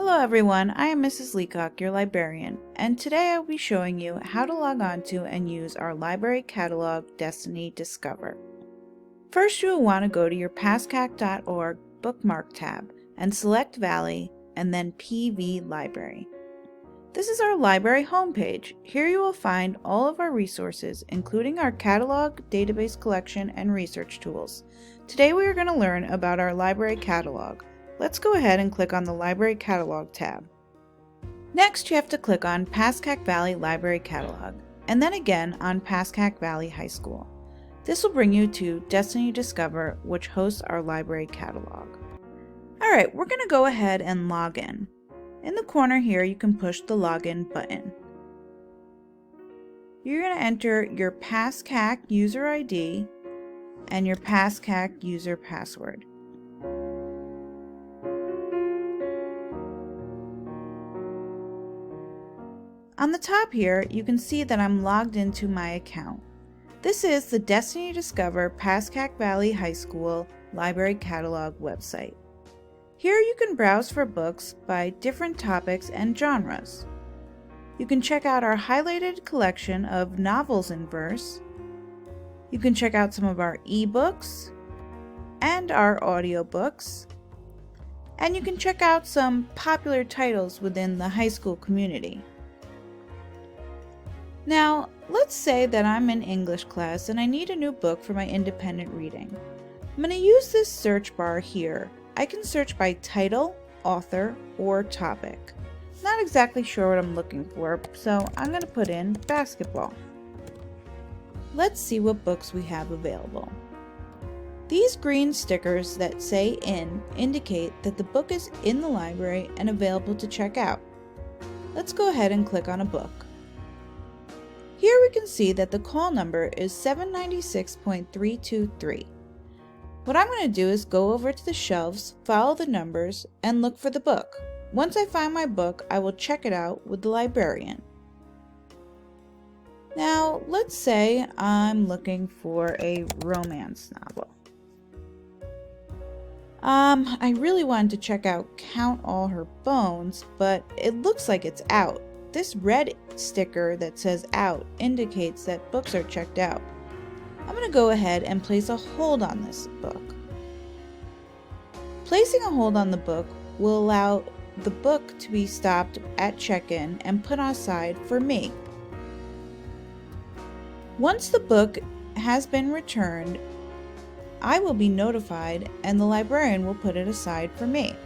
Hello everyone, I am Mrs. Leacock, your librarian, and today I will be showing you how to log on to and use our library catalog Destiny Discover. First, you will want to go to your PASCAC.org bookmark tab and select Valley and then PV Library. This is our library homepage. Here you will find all of our resources, including our catalog, database collection, and research tools. Today we are going to learn about our library catalog. Let's go ahead and click on the Library Catalog tab. Next, you have to click on Pascack Valley Library Catalog, and then again on Pascack Valley High School. This will bring you to Destiny Discover, which hosts our library catalog. Alright, we're going to go ahead and log in. In the corner here, you can push the Login button. You're going to enter your PASCAC user ID and your PASCAC user password. On the top here, you can see that I'm logged into my account. This is the Destiny Discover Pascack Valley High School Library Catalog website. Here you can browse for books by different topics and genres. You can check out our highlighted collection of novels in verse. You can check out some of our ebooks and our audiobooks. And you can check out some popular titles within the high school community. Now, let's say that I'm in English class and I need a new book for my independent reading. I'm going to use this search bar here. I can search by title, author, or topic. Not exactly sure what I'm looking for, so I'm going to put in basketball. Let's see what books we have available. These green stickers that say in indicate that the book is in the library and available to check out. Let's go ahead and click on a book. Here we can see that the call number is 796.323. What I'm going to do is go over to the shelves, follow the numbers, and look for the book. Once I find my book, I will check it out with the librarian. Now, let's say I'm looking for a romance novel. I really wanted to check out Count All Her Bones, but it looks like it's out. This red sticker that says out indicates that books are checked out. I'm going to go ahead and place a hold on this book. Placing a hold on the book will allow the book to be stopped at check-in and put aside for me. Once the book has been returned, I will be notified and the librarian will put it aside for me.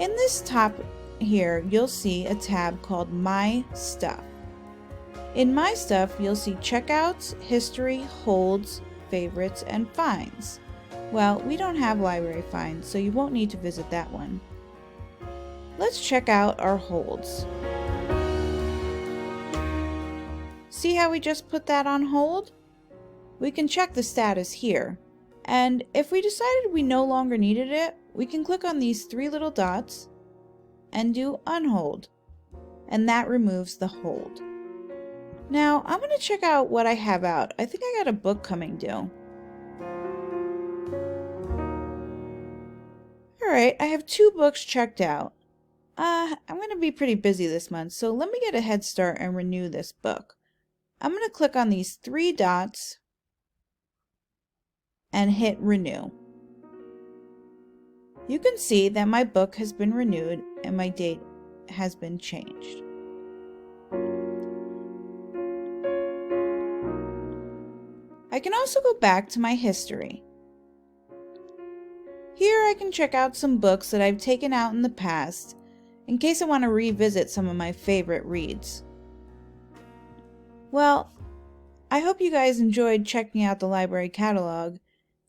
In this top here, you'll see a tab called My Stuff. In My Stuff, you'll see checkouts, history, holds, favorites, and finds. Well, we don't have library finds, so you won't need to visit that one. Let's check out our holds. See how we just put that on hold? We can check the status here. And if we decided we no longer needed it, we can click on these three little dots and do unhold. And that removes the hold. Now, I'm going to check out what I have out. I think I got a book coming due. Alright, I have 2 books checked out. I'm going to be pretty busy this month, so let me get a head start and renew this book. I'm going to click on these 3 dots and hit renew. You can see that my book has been renewed and my date has been changed. I can also go back to my history. Here I can check out some books that I've taken out in the past in case I want to revisit some of my favorite reads. Well, I hope you guys enjoyed checking out the library catalog,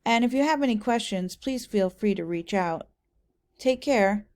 and if you have any questions, please feel free to reach out. Take care.